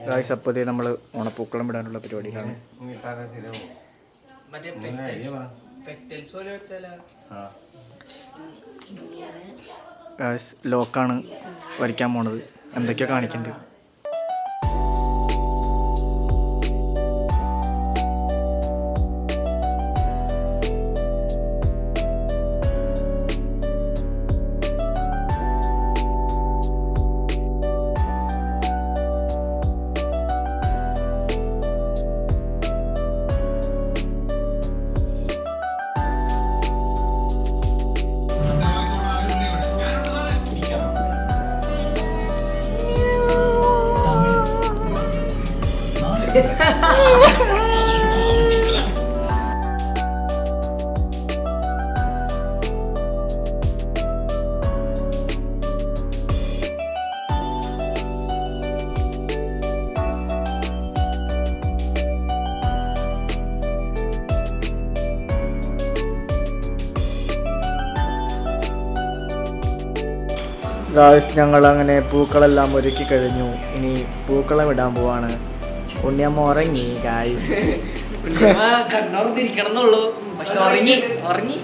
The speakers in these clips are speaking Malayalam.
രാജപ്പതേ നമ്മൾ ഓണപ്പൂക്കളം ഇടാനുള്ള പരിപാടിയിലാണ്. ലോക്കാണ് വരയ്ക്കാൻ പോണത്. എന്തൊക്കെയാ കാണിക്കണ്ടത്? ഞങ്ങൾ അങ്ങനെ പൂക്കളെല്ലാം ഒരുക്കി കഴിഞ്ഞു. ഇനി പൂക്കളം ഇടാൻ പോവാണ്. ഉണ്ണിയമ്മ ഉറങ്ങി ഗായ്സ്. കണ്ണോർത്തിരിക്കണം എന്നുള്ളൂ, പക്ഷെ ഉറങ്ങി.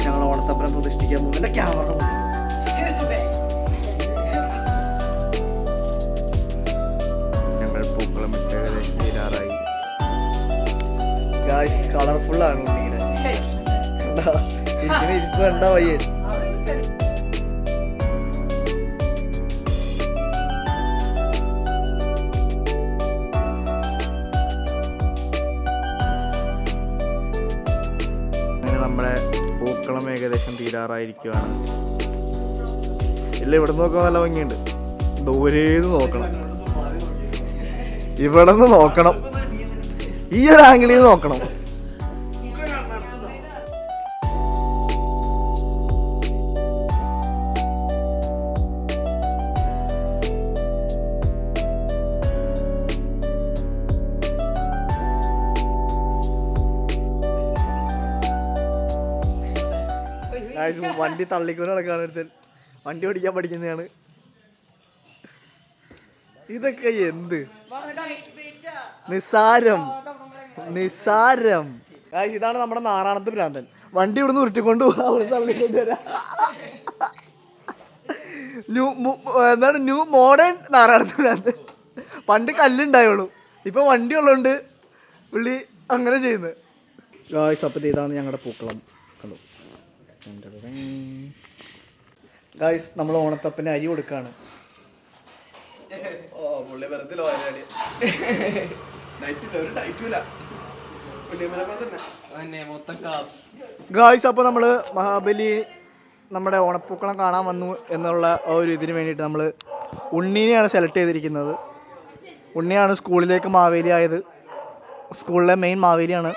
ഞങ്ങൾ ഓണത്തപ്പനം പ്രതിഷ്ഠിക്കാൻ പോകും. ക്യാമറ ഞങ്ങൾ പൂക്കളം ഇട്ട് ഏകദേശം തീരാറായി. കളർഫുള്ളാണ് ഇങ്ങനെ ഇരിപ്പ് കണ്ടാ വയ്യേ. നമ്മുടെ പൂക്കളം ഏകദേശം തീരാറായിരിക്കുകയാണ്. ഇല്ല, ഇവിടെ നോക്കാൻ നല്ല ഭംഗിയുണ്ട്. ദൂരേന്ന് നോക്കണം, ഇവിടെ നിന്ന് നോക്കണം, ഈ ഒരു ആംഗിളിൽ നിന്ന് നോക്കണം. വണ്ടി തള്ളിക്കൊണ്ട് നടക്കാണ്. ഒരുത്തൻ വണ്ടി ഓടിക്കാൻ പഠിക്കുന്നതാണ്. ഇതൊക്കെ എന്ത് നിസാരം. ഇതാണ് നമ്മുടെ നാറാണത്ത് ഭ്രാന്തൻ. വണ്ടി ഇവിടുന്ന് ഉരുട്ടിക്കൊണ്ട് അവിടെ തള്ളിക്കൊണ്ട് വരാം. എന്താണ് ന്യൂ മോഡേൺ നാറാണത്ത് ഭ്രാന്തൻ. പണ്ട് കല്ലുണ്ടായുള്ളൂ, ഇപ്പൊ വണ്ടി ഉള്ളതുകൊണ്ട് പുള്ളി അങ്ങനെ ചെയ്യുന്നത്. അപ്പോൾ ഇതാണ് ഞങ്ങളുടെ പൂക്കളം. കണ്ടു ഗായ്സ്, നമ്മൾ ഓണത്തപ്പന് അരി കൊടുക്കാണ്. ഗായ്സ്, അപ്പോൾ നമ്മൾ മഹാബലി നമ്മുടെ ഓണപ്പൂക്കളം കാണാൻ വന്നു എന്നുള്ള ഒരു ഇതിന് വേണ്ടിയിട്ട് നമ്മൾ ഉണ്ണീനെയാണ് സെലക്ട് ചെയ്തിരിക്കുന്നത്. ഉണ്ണിയാണ് സ്കൂളിലേക്ക് മാവേലി ആയത്. സ്കൂളിലെ മെയിൻ മാവേലിയാണ്.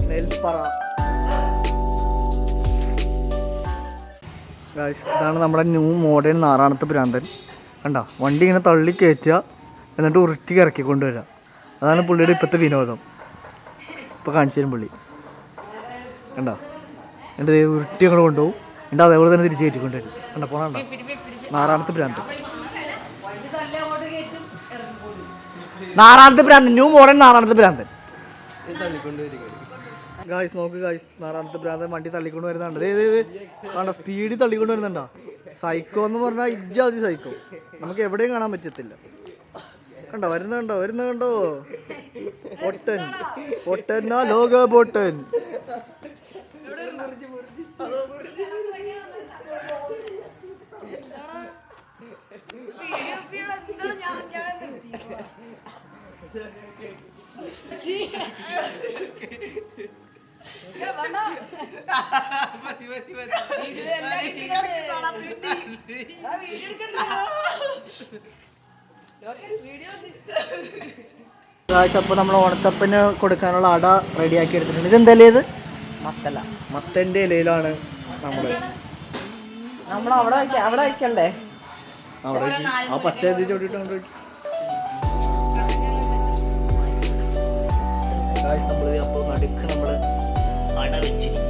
നെൽപ്പറ. ഗായ്സ് ഇതാണ് നമ്മുടെ ന്യൂ മോഡേൺ നാറാണത്ത് ഭ്രാന്തൻ. കണ്ട വണ്ടി ഇങ്ങനെ തള്ളി കയറ്റുക എന്നിട്ട് ഉരുട്ടി ഇറക്കി കൊണ്ടുവരിക. അതാണ് പുള്ളിയുടെ ഇപ്പോഴത്തെ വിനോദം. ഇപ്പോൾ കാണിച്ചു തരും പുള്ളി. കണ്ട എന്നിട്ട് ഉരുട്ടി അങ്ങോട്ട് കൊണ്ടുപോകും. എന്നിട്ട് അതേപോലെ തന്നെ തിരിച്ച് കയറ്റിക്കൊണ്ടുവരും. കണ്ട പോകണ്ട നാറാണത്ത് ഭ്രാന്തൻ. നാറാണത്ത് ഭ്രാന്തൻ, ന്യൂ മോഡേൺ നാറാണത്ത് ഭ്രാന്തൻ. ഗായ്സ് നോക്ക് ഗായ്സ്, നാറാണത്ത് ഭ്രാന്തൻ വണ്ടി തള്ളിക്കൊണ്ട് വരുന്നുണ്ട്. കണ്ട സ്പീഡിൽ തള്ളിക്കൊണ്ട് വരുന്നുണ്ടോ. സൈക്കോ എന്ന് പറഞ്ഞാൽ ഇജ്ജാതി സൈക്കോ, നമുക്ക് എവിടെയും കാണാൻ പറ്റത്തില്ല. കണ്ടോ വരുന്നുണ്ടോ പൊട്ടൻ പൊട്ടനാ ലോക പൊട്ടൻ. അപ്പോൾ നമ്മൾ ഓണത്തപ്പന് കൊടുക്കാനുള്ള അട റെഡിയാക്കി എടുത്തിട്ടുണ്ട്. ഇതെന്തല്ലേ ഇത്? മത്തൻ്റെ ഇലയിലാണ് നമ്മൾ അവിടെ വയ്ക്കണ്ടേ? അവിടെ ആ പച്ച ചോട്ടിട്ട് കൊണ്ട് നമ്മൾ അപ്പോൾ നടുക്ക് നമ്മൾ അട വെച്ചിരിക്കും.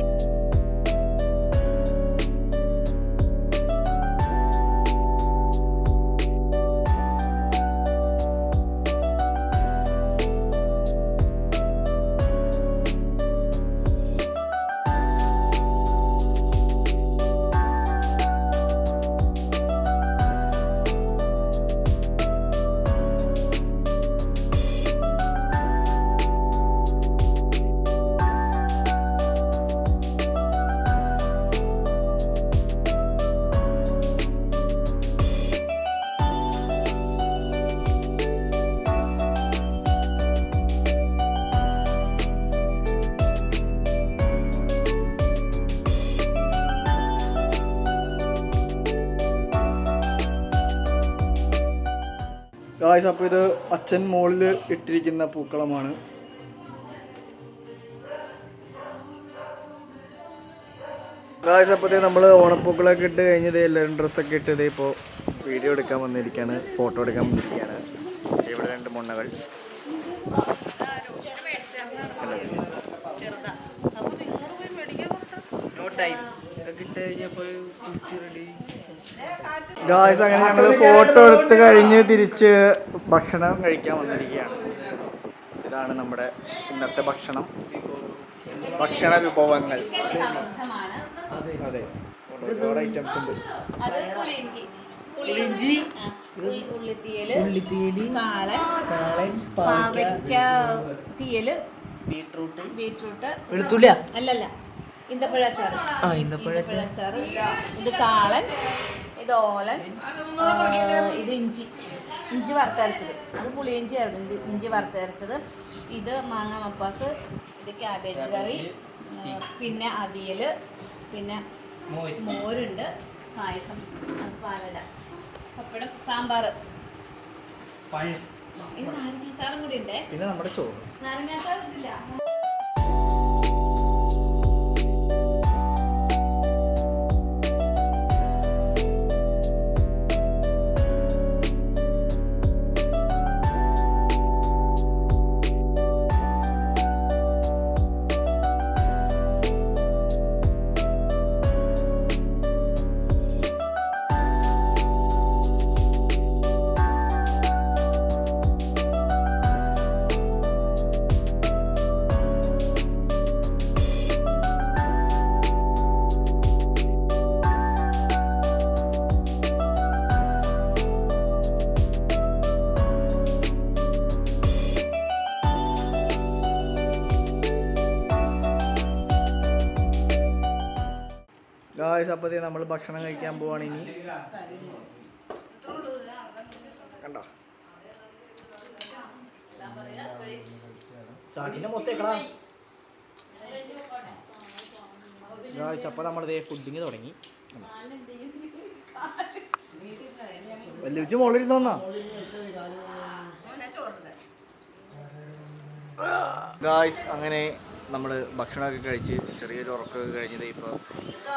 ഗായ്സ് അപ്പോൾ ഇത് അച്ഛൻ മുകളിൽ ഇട്ടിരിക്കുന്ന പൂക്കളമാണ്. ഗായ്സ് അപ്പോഴത്തേ നമ്മൾ ഓണപ്പൂക്കളൊക്കെ ഇട്ട് കഴിഞ്ഞത് എല്ലാവരും ഡ്രസ്സൊക്കെ ഇട്ടത് ഇപ്പോൾ വീഡിയോ എടുക്കാൻ വന്നിരിക്കുകയാണ്, ഫോട്ടോ എടുക്കാൻ വന്നിരിക്കുകയാണ്. ഇവിടെ 2 മൊണ്ണകൾ. ഗായ്സ് അങ്ങനെ ഞങ്ങൾ ഫോട്ടോ എടുത്ത് കഴിഞ്ഞ് തിരിച്ച് ഭക്ഷണം കഴിക്കാൻ വന്നിരിക്കുകയാണ്. ഇതാണ് നമ്മുടെ ഇന്നത്തെ ഭക്ഷണ വിഭവങ്ങൾ. അതെ ഒരുപാട് ഐറ്റംസ് ഉണ്ട്. ഉള്ളിത്തീയല്, കാളൻ, പാവയ്ക്ക തീയല്, ബീട്രൂട്ട്, വെളുത്തുള്ളിയ അല്ലല്ല ഇന്തപ്പഴച്ചാറ്, ഇത് കാളൻ, ഇത് ഓലൻ, ഇത് ഇഞ്ചി വറുത്തരച്ചത്, അത് പുളിയിഞ്ചി ആയിരുന്നു, ഇഞ്ചി വറുത്തരച്ചത്, ഇത് മാങ്ങ മപ്പാസ്, ഇത് ക്യാബേജ് കറി, പിന്നെ അവിയൽ, പിന്നെ മോരുണ്ട്, പായസം, പാലട, പപ്പടം, സാമ്പാർ, ഇത് നാരങ്ങാച്ചാറും കൂടി ഉണ്ട്. പിന്നെ നമ്മുടെ ചോറ്. നാരങ്ങാച്ചാർ ഇല്ല. ഗായ്സ് അപ്പോഴത്തേ നമ്മൾ ഭക്ഷണം കഴിക്കാൻ പോവാണ്. ഇനി കണ്ടോ ചാക്കിൻ്റെ മൊത്തേക്കടാ. ഗായ്സ് അപ്പോൾ നമ്മളിതേ ഫുഡിങ് തുടങ്ങി. വലിയ മുകളിലിരുന്ന് വന്നാ ഗായ്സ്. അങ്ങനെ നമ്മൾ ഭക്ഷണമൊക്കെ കഴിച്ച് ചെറിയൊരു ഉറക്കമൊക്കെ കഴിഞ്ഞത് ഇപ്പോൾ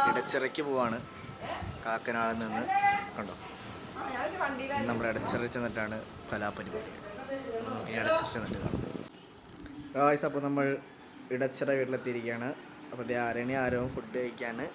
ഇടച്ചിറയ്ക്ക് പോവാണ്. കാക്കനാളിൽ നിന്ന് കണ്ടോ നമ്മുടെ ഇടച്ചിറ ചെന്നിട്ടാണ് കലാപരിപാടി. ഇനി ഇടച്ചിറ ചെന്നിട്ട് കാണാം ഗായ്സ്. അപ്പോൾ നമ്മൾ ഇടച്ചിറ വീട്ടിലെത്തിയിരിക്കുകയാണ്. അപ്പോൾ ദേ ആരവും ഫുഡ് കഴിക്കാണ്.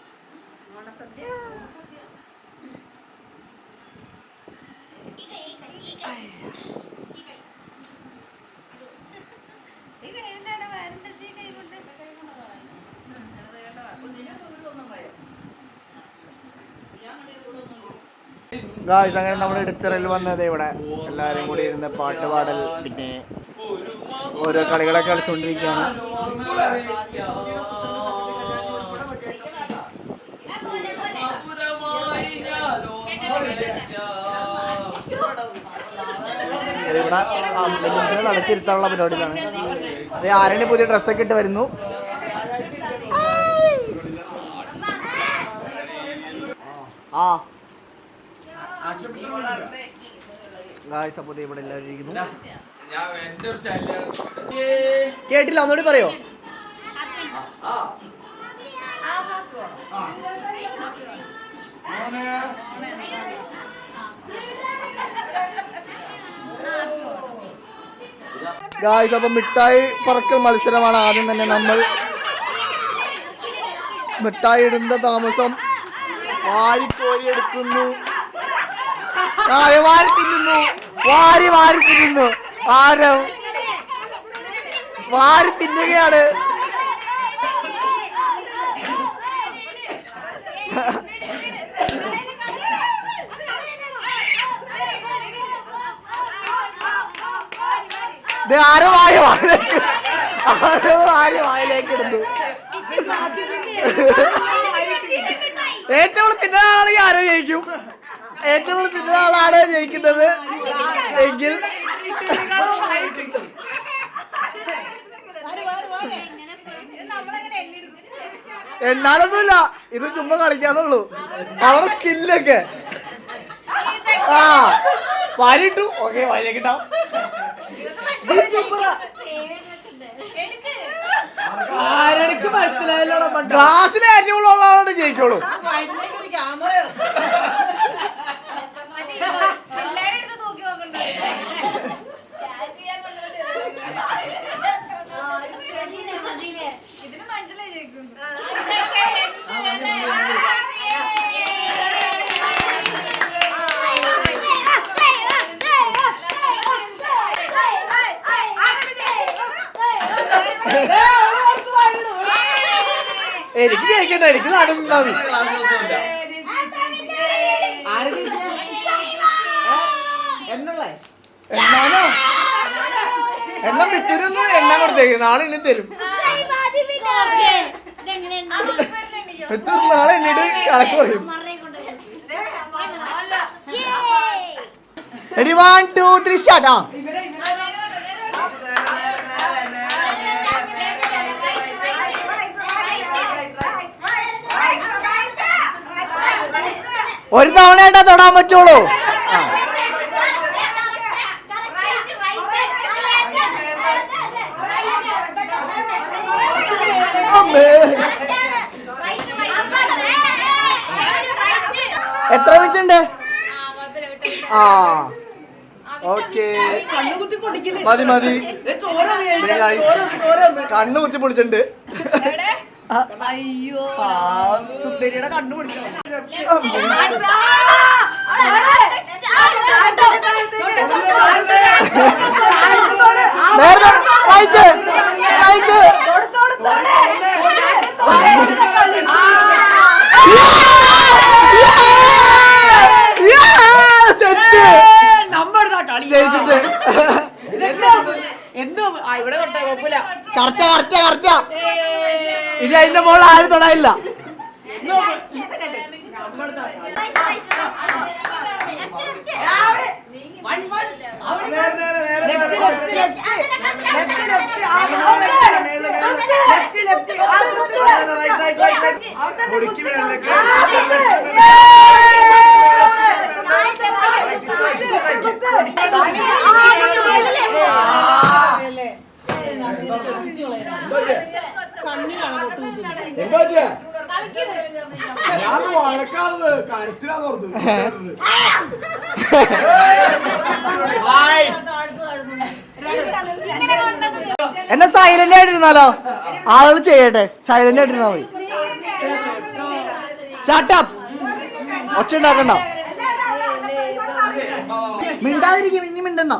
ഗായ്സ് അങ്ങനെ നമ്മൾ ഇടച്ചിറയിൽ വന്നത് ഇവിടെ എല്ലാവരും കൂടി ഇരുന്ന് പാട്ട് പാടൽ പിന്നെ ഓരോ കളികളൊക്കെ കളിച്ചുകൊണ്ടിരിക്കുകയാണ്. ഇവിടെ നടത്തിരുത്താനുള്ള പരിപാടിയിലാണ്. ആരേണി പുതിയ ഡ്രസ്സൊക്കെ ഇട്ട് വരുന്നു. ആ ഗായ്സ് അപ്പോൾ ഇവിടെ എല്ലാവരും ഇരിക്കുന്നു. കേട്ടില്ല, ഒന്നുകൂടി പറയോ? ഗായ്സ് അപ്പോൾ മിഠായി പറക്കൽ മത്സരമാണ്. ആദ്യം തന്നെ നമ്മൾ മിഠായി ഇടുന്ന താമസം വാരിക്കോരി എടുക്കുന്നു. വാരി തിന്നുന്നു, വാരി തിന്നുന്നു. ആരോ വാരി തിന്നുകയാണ്. ആരോ വായിലേക്ക് ഇടുന്നു. ഏറ്റവും തിന്നുന്ന ആളെങ്കിൽ ആരോ ജയിക്കും. ഏറ്റവും തിന്നുന്ന ആളാണ് ജയിക്കുന്നത് എങ്കിൽ എണ്ണാലൊന്നുമില്ല, ഇത് ചുമ്മാ കളിക്കാന്നുള്ളൂ. അവരുടെ സ്കില്ലൊക്കെ ആ വാരിട്ടു. ഓക്കെ, വാരിലേക്കിട്ടാം. ക്ലാസ്സിലെ ഏറ്റവും ഉള്ള ആളാണ് ജയിച്ചോളൂ. എനിക്ക് ജയിക്കണ്ട, എനിക്ക് നടന്നാ മതി. എന്നാണോ എന്നാ പിറ്റൂരൊന്ന് എണ്ണ കൊടുത്തേക്ക്, നാളെ എണ്ണി തരും. നാളെ എണ്ണിട്ട് കണക്ക് പറയും. Ready 1 2 3 start. ആ ഒരു തവണയായിട്ടാ തൊടാൻ പറ്റുള്ളൂ. എത്ര മിനിറ്റ് ഉണ്ട്? ആ ഓക്കെ, മതി മതി. കണ്ണു കുത്തി പൊളിച്ചിട്ടുണ്ട്. അയ്യോ സുന്ദരിയുടെ കണ്ണു പിടിക്കണം. ജയിച്ചിട്ട് എന്തോ ഇവിടെ കുഴപ്പമില്ല. Correct correct correct. ഇനി അതിന്റെ മോൾ ആരും തൊടാനില്ല. ഞാൻ വഴക്കാണത് കരച്ചില എന്നാ സൈലന്റ് ആയിട്ടിരുന്നാലോ? ആളുകൾ ചെയ്യട്ടെ, സൈലന്റ് ആയിട്ടിരുന്നാ മതി. ഷട്ടപ്പ്, ഒച്ച ഉണ്ടാക്കണ്ട, മിണ്ടാതിരിക്കും, ഇനി മിണ്ടണ്ട.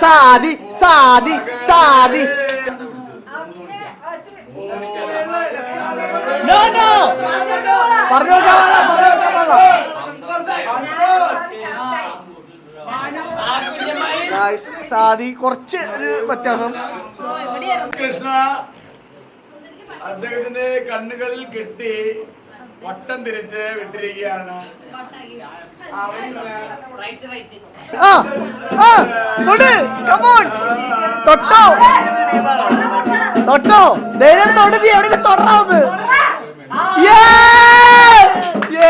സാദി സാദി സാദി നോ നോ പറഞ്ഞോ സാദി കുറച്ച് ഒരു വ്യത്യാസം. കൃഷ്ണ അദ്ദേഹത്തിന്റെ കണ്ണുകളിൽ കെട്ടി വട്ടം തിരിച്ച് വിട്ടിരിക്കുകയാണ്. ആ ആ തൊട്ട് കമോൺ തൊട്ടോ തൊട്ടോ ധൈര്യം തൊട്ട് നീ എവിടെയെങ്കിലും തൊടറാവുന്നത്.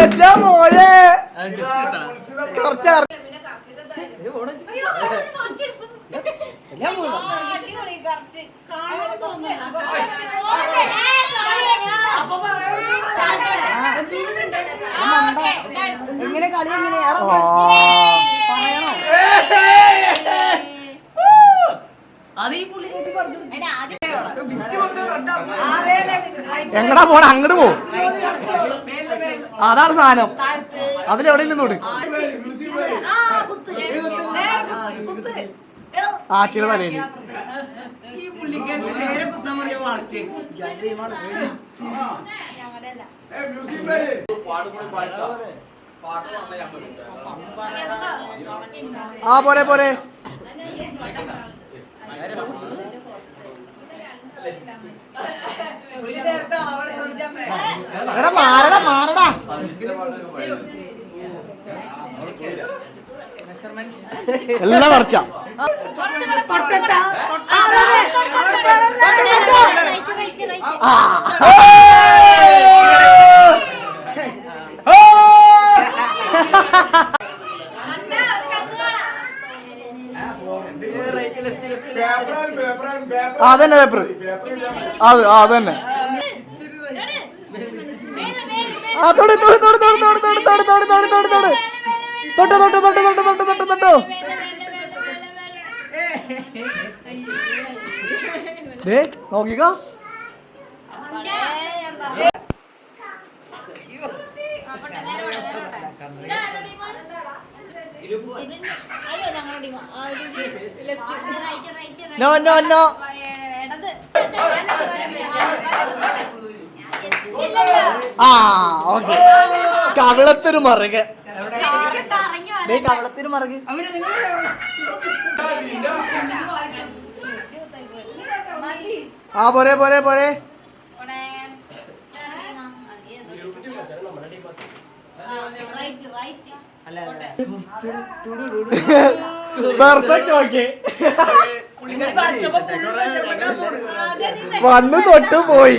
എന്റെ മോനെ കുറച്ച് എങ്ങനെ കളി എങ്ങനെയാണോ പറയണോ? എങ്ങടാ പോണ? അങ്ങോട്ട് പോ, അതാണ് സാധനം. അതിലെവിടെ നിന്നോട് ആച്ചിയുടെ തലയില് ആ പോരെ പോരെ. എടാ മാറടാ മാറടാ. എല്ലാം മറിച്ചാ. അതന്നെ പേപ്പർ, അത് അതന്നെ. ആ തൊട് തൊട് തൊട് തൊട് തൊട് തൊട് തൊട് തൊട് തൊട് തൊട് തൊട് തൊട്ടോ തൊട്ടോ തൊട്ടോ തൊട്ടോ തൊട്ടോ തൊട്ടോ തൊട്ടോ. ദേ നോക്കിക്കോ. No no no. ആ ഓക്കെ. കവിളത്തൊരു മറുക്, കവിളത്തൊരു മറുക്. ആ പോരെ പോരെ പോരെ. പെർഫെക്റ്റ്. ഓക്കെ, വന്ന് തൊട്ടു പോയി.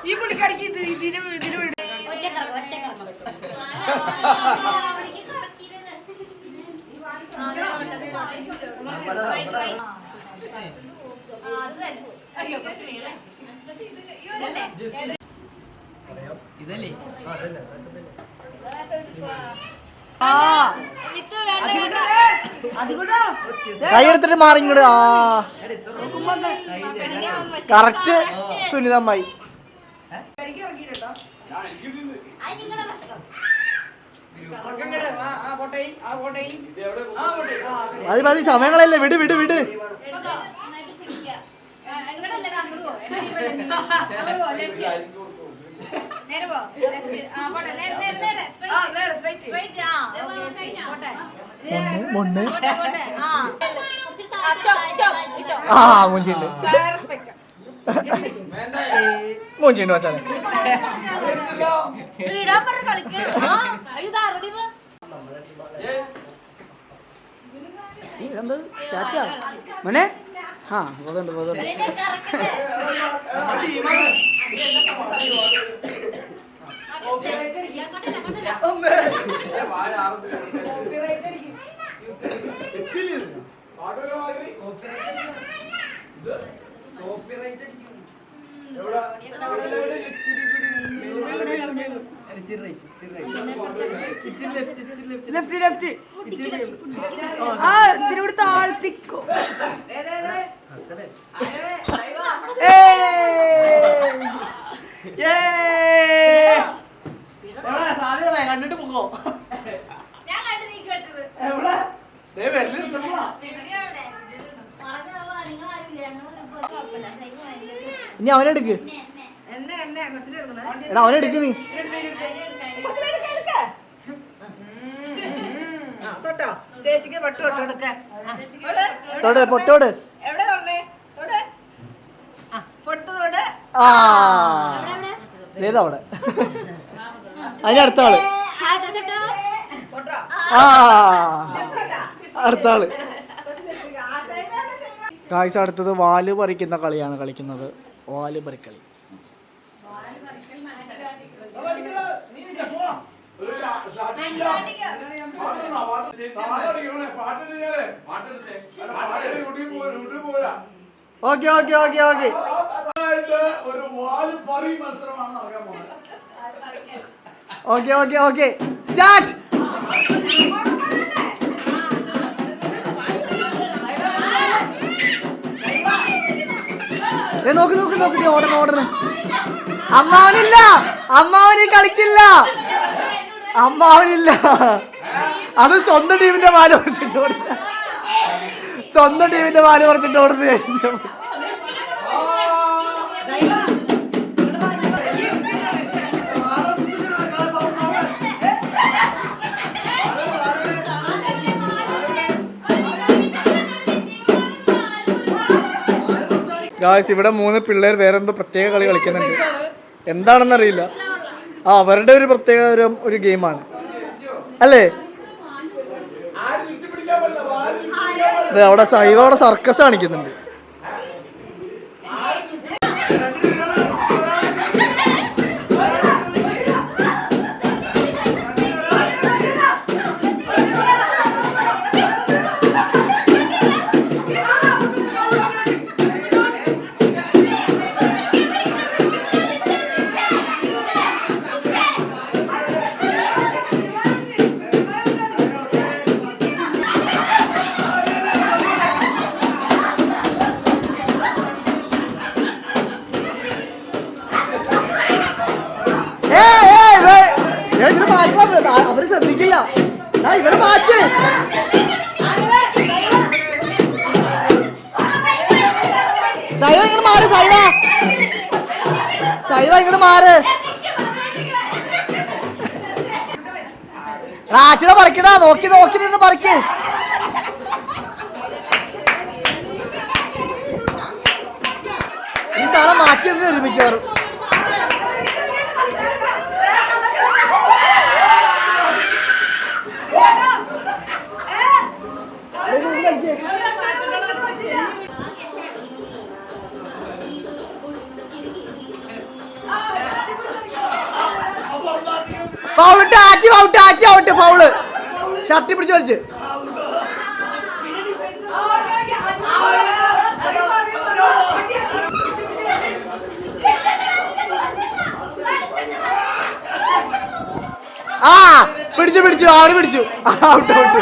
ഈ പുള്ളിക്കാരിക്ക് ഇതല്ലേ കൈ എടുത്തിട്ട് മാറി ഇങ്ങോട്ട്. ആ കറക്റ്റ് സുനിതമ്മായി. മതി മതി, സമയങ്ങളല്ലേ, വിട് വിട് വിട്. മൊണ്ണ് ആ മൂഞ്ചിണ്ട്, മൂഞ്ചിണ്ട് വച്ചാലേ. മോനെ ആ പോകണ്ട് പോകണ്ട്. ലെഫ്റ്റ് ആ ഇത്തിരി കൂടി താഴ്ത്തിക്കോ. കണ്ടിട്ട് പോകോ ഞാൻ കണ്ടു നീക്കി വെച്ചത്. എവിടെ വെല്ലുന്ന ഇനി അവനെടുക്ക് എടാ അവനെടുക്ക് നീ തൊട്ടോ ചേച്ചിക്ക് പൊട്ട് തൊട്ട് കൊടുക്ക. തൊട് പൊട്ടോട് എവിടെ തൊടേ തൊട് പൊട്ട് തൊട്. ആ ഏതാ അവിടെ അതിനടുത്ത ആള് പൊട്ടോ ആ അടുത്ത ആള് കായ്സ് അടുത്തത് വാല് പറിക്കുന്ന കളിയാണ് കളിക്കുന്നത്. വാല് പറിക്കളി ഓക്കെ ഓക്കെ ഓക്കെ ഓക്കെ ഒരു വാല് പറി മത്സരമാണ് നടക്കാൻ പോകുന്നത്. Okay okay okay start. നോക്ക് നോക്ക് നോക്ക് നീ ഓടണം ഓടണം. അമ്മാവനില്ല അമ്മാവന് കളിക്കില്ല അമ്മാവനില്ല. അത് സ്വന്തം ടീമിന്റെ വാല് പറിച്ചിട്ട് ഓടുക. സ്വന്തം ടീമിന്റെ വാല് പറിച്ചിട്ട് ഓടുന്നു കഴിഞ്ഞു. ഗായ്സ് ഇവിടെ 3 പിള്ളേർ വേറെന്തോ പ്രത്യേക കളി കളിക്കുന്നുണ്ട്. എന്താണെന്നറിയില്ല. ആ അവരുടെ ഒരു പ്രത്യേക ഒരു ഗെയിമാണ് അല്ലേ. അവിടെ സൈവ അവിടെ സർക്കസ് കാണിക്കുന്നുണ്ട്. അവര് ശ്രദ്ധിക്കില്ല. ഇവരെ മാറ്റ്. സൈവ ഇങ്ങോട്ട് മാറ്. സൈവ ഇങ്ങോട്ട് മാറ്. റാച്ചിടെ പറിക്കടാ. നോക്കി നോക്കി നിന്ന് പറിക്ക്. ഈ സാധനം മാറ്റി ഒരുമിക്കാറും. ഫൗള് ഷർട്ടി പിടിച്ച് കളിച്ച്. ആ പിടിച്ചു അവര് പിടിച്ചു. Out out.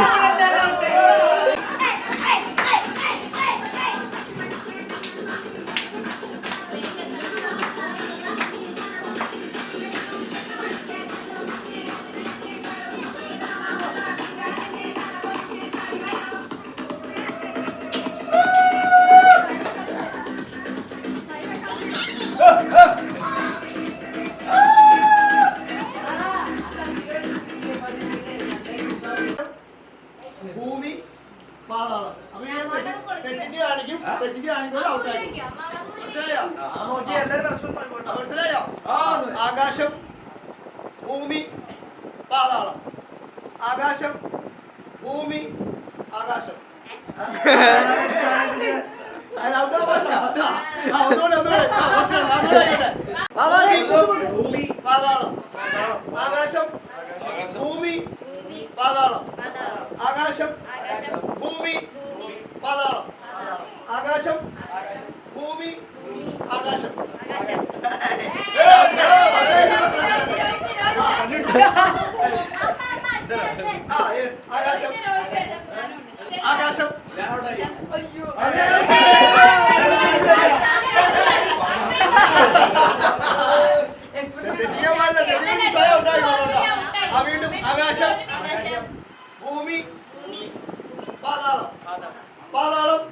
ഭൂമി പാതാളം. തെറ്റിച്ച് കാണിക്കും. മനസ്സിലായോ? ആകാശം ഭൂമി പാതാളം. ആകാശം ഭൂമി ആകാശം. ഭൂമി പാതാളം. ആകാശം ഭൂമി പാതാളം. ആകാശം ഭൂമി പാതാളം. ആകാശം ഭൂമി ആകാശം. ആ യെസ് ആകാശം ആകാശം വീണ്ടും ആകാശം ഭൂമി പാതാളം പാതാളം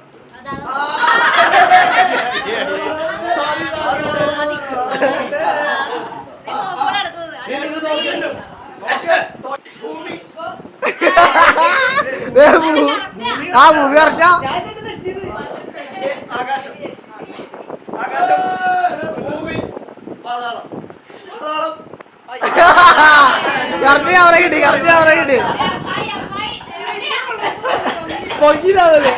ഭൂമി ആ മൂവി പറഞ്ഞ ആകാശം ആകാശം ഭൂമി പാതാളം പാതാളം കറക്റ്റ് അവരെ കിട്ടി പൊങ്ങിയതാവല്ലേ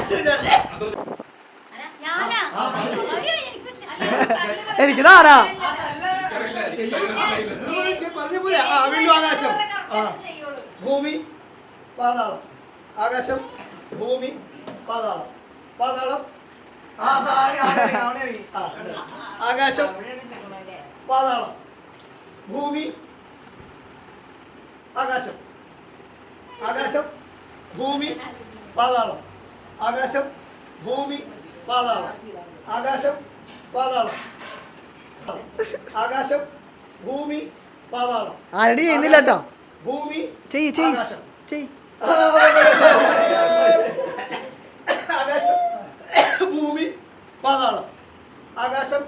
എനിക്ക് താരാ പറഞ്ഞ പോലെ വീണ്ടും ആകാശം ഭൂമി പാതാളം ആകാശം ഭൂമി പാതാളം പാതാളം ആകാശം പാതാളം ഭൂമി ആകാശം ആകാശം ഭൂമി പാതാളം ആകാശം ഭൂമി പാതാളം ആകാശം പാതാളം ആകാശം ഭൂമി പാതാളം ആരടി ചെയ്യുന്നില്ല കേട്ടോ ഭൂമി ചെയ്യ് ആകാശം ചെയ്യ് ആകാശം ഭൂമി പാതാളം ആകാശം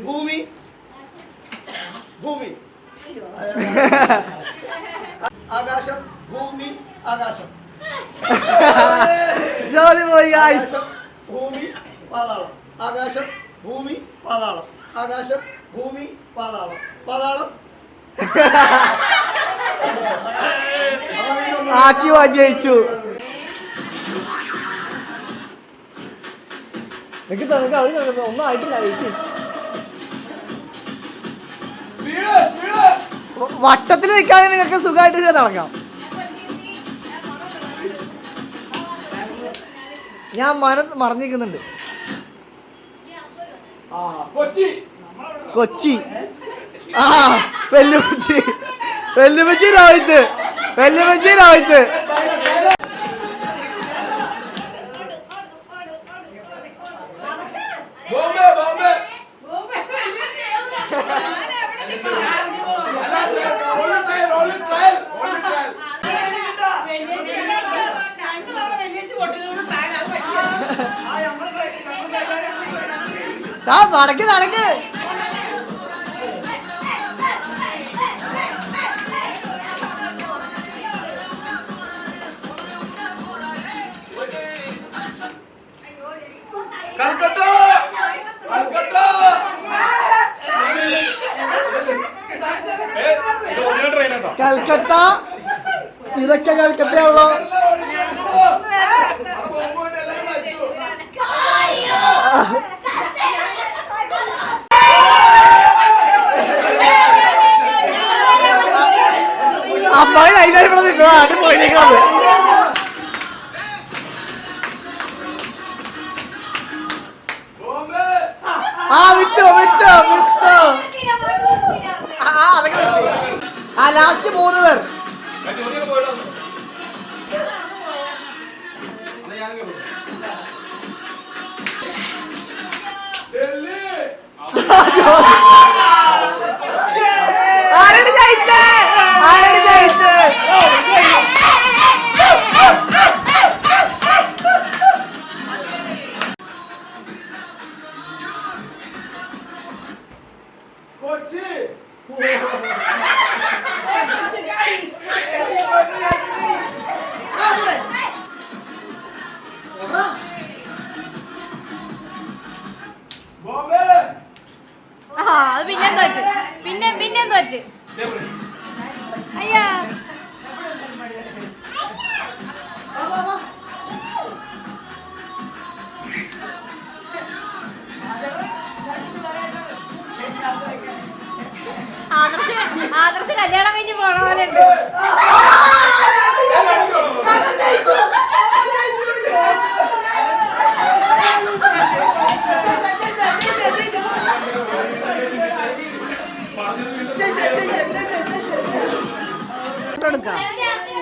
ഭൂമി ഭൂമി ആകാശം ഭൂമി ആകാശം ജോലി പോയി guys. ആകാശം ഭൂമി പാതാളം ആകാശം ഭൂമി പാതാളം ആകാശം ഭൂമി പാതാളം പാതാളം ആച്ചി ജയിച്ചു എനിക്ക് തന്നെ ഒന്നും ആയിട്ടില്ല ചേച്ചി വട്ടത്തിൽ നിൽക്കാതെ നിങ്ങൾക്ക് സുഖമായിട്ട് നടക്കാം ഞാൻ മറഞ്ഞിരിക്കുന്നുണ്ട് കൊച്ചി ആ വെല്ലുമിച്ചി രോഹിത് നടക്ക് കൽക്കത്ത ഇതൊക്കെ കൽക്കത്തയാണല്ലോ അമ്മായി നൈസായി ഇവിടെ നിൽക്കുക അത് പോയിരിക്കുന്നത് വിറ്റോ ലാസ്റ്റ് 3 പേർ ആരുടെ ജയിച്ചേ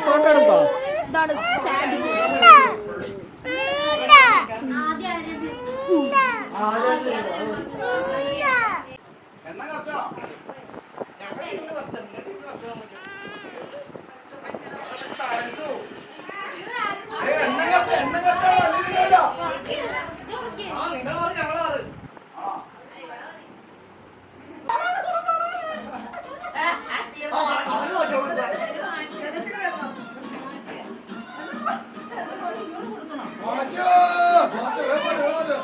ഫോട്ടോ എടുക്കോ? ഇതാണ് എണ്ണ കറക്റ്റാണോ? എണ്ണ കറക്റ്റാണോ? അല്ലെങ്കിലോ? ആ നിങ്ങളാറ് ഞങ്ങളാറ്. ആ മാറ്റോ മാറ്റോ വേഗം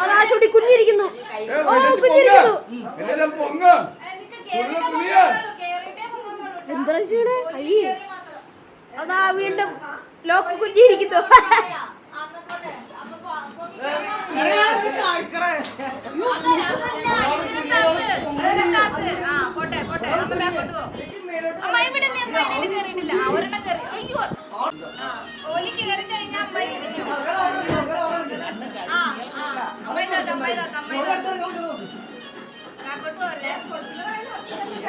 അതാ ഷൂട്ടി കുഞ്ഞിരിക്കുന്നു. ഓ കുഞ്ഞിരിക്കുന്നു. ഇതിലെ പൊങ്ങ് ഫുള്ള് കുനിയ എന്താ ചെയ്യണേ? അയ്യേ അതാ വീണ്ടും ലോക്ക് കുഞ്ഞിരിക്കുന്നു.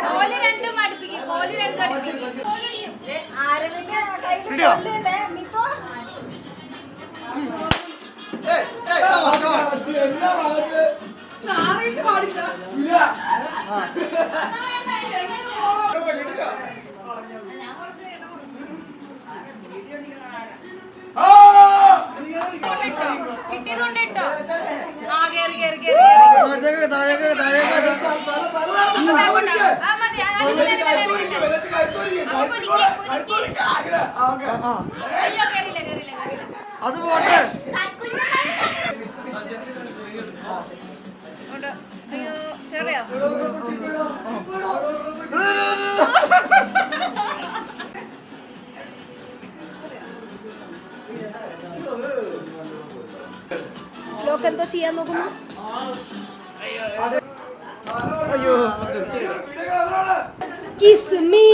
കോലി രണ്ടും അടുപ്പിക്കും. കോലി രണ്ടും അടുപ്പിക്കും. ആരവിന്റെ കയ്യിൽ കൊണ്ടുണ്ടേ മിത്തോ. എല്ലാ ഭാഗത്ത് ഇല്ല ആ കിട്ടിയതുകൊണ്ട് ഇട്ടോ. ആ കേറി കേറി കേറി. താഴേക്ക് താഴേക്ക് ആ മതി. അയ്യോ കേറില്ല കേറില്ല കേറില്ല. അത് പോട്ടെ. അയ്യോ കേറിയോ? ലോക്ക് എന്തോ ചെയ്യാൻ നോക്കുന്നു. അയ്യോ Kiss me.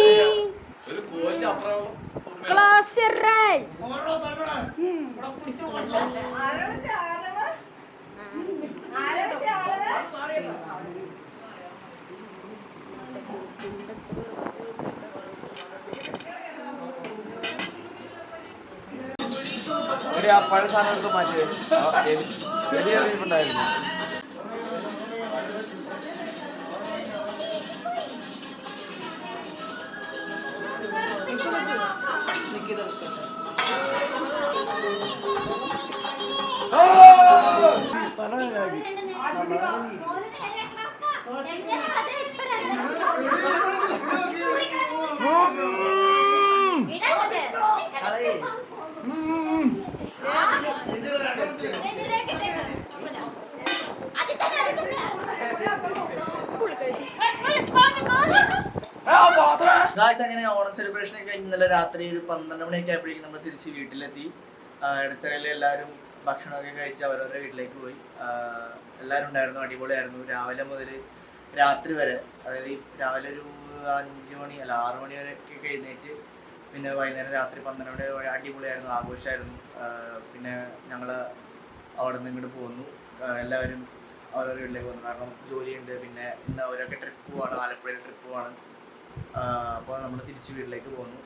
Close your eyes. പഴയ സാധനം എടുത്ത് മാറ്റി ഉണ്ടായിരുന്നു. ഗായ്സ് അങ്ങനെ ഓണം സെലിബ്രേഷൻ ഒക്കെ ഇന്നലെ രാത്രി ഒരു 12 മണിയൊക്കെ ആയപ്പോഴേക്കും നമ്മൾ തിരിച്ച് വീട്ടിലെത്തി. ഇടത്തറയിൽ എല്ലാവരും ഭക്ഷണമൊക്കെ കഴിച്ച് അവരവരുടെ വീട്ടിലേക്ക് പോയി. എല്ലാവരും ഉണ്ടായിരുന്നു, അടിപൊളിയായിരുന്നു. രാവിലെ മുതൽ രാത്രി വരെ, അതായത് രാവിലെ ഒരു 5 മണി അല്ല 6 മണി വരെയൊക്കെ എഴുന്നേറ്റ് പിന്നെ വൈകുന്നേരം രാത്രി 12 മണി വരെ അടിപൊളിയായിരുന്നു, ആഘോഷമായിരുന്നു. പിന്നെ ഞങ്ങൾ അവിടെ നിന്ന് ഇങ്ങോട്ട് പോന്നു. എല്ലാവരും അവരവരുടെ വീട്ടിലേക്ക് പോകുന്നു, കാരണം ജോലിയുണ്ട്. പിന്നെ ഇന്ന് അവരൊക്കെ ട്രിപ്പ് പോവാണ്, ആലപ്പുഴയിൽ ട്രിപ്പ് പോവാണ്. അപ്പോൾ നമ്മൾ തിരിച്ച് വീട്ടിലേക്ക് പോകുന്നു.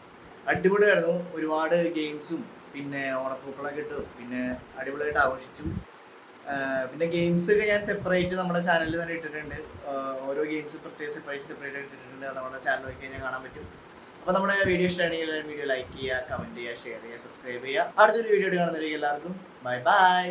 അടിപൊളിയായിരുന്നു. ഒരുപാട് ഗെയിംസും പിന്നെ ഓണപ്പൂക്കളൊക്കെ ഇട്ടു. പിന്നെ അടിപൊളിയായിട്ട് ആഘോഷിച്ചു. പിന്നെ ഗെയിംസ് ഒക്കെ ഞാൻ സെപ്പറേറ്റ് നമ്മുടെ ചാനലിൽ തന്നെ ഇട്ടിട്ടുണ്ട്. ഓരോ ഗെയിംസ് പ്രത്യേകം സെപ്പറേറ്റ് ഇട്ടിട്ടുണ്ട്. നമ്മുടെ ചാനൽ നോക്കി കഴിഞ്ഞാൽ കാണാൻ പറ്റും. അപ്പോൾ നമ്മുടെ വീഡിയോ ഇഷ്ടമാണെങ്കിൽ വീഡിയോ ലൈക്ക് ചെയ്യുക, കമൻറ്റ് ചെയ്യുക, ഷെയർ ചെയ്യുക, സബ്സ്ക്രൈബ് ചെയ്യുക. അടുത്തൊരു വീഡിയോ കാണുന്നതിലേക്ക് എല്ലാവർക്കും ബൈ ബൈ.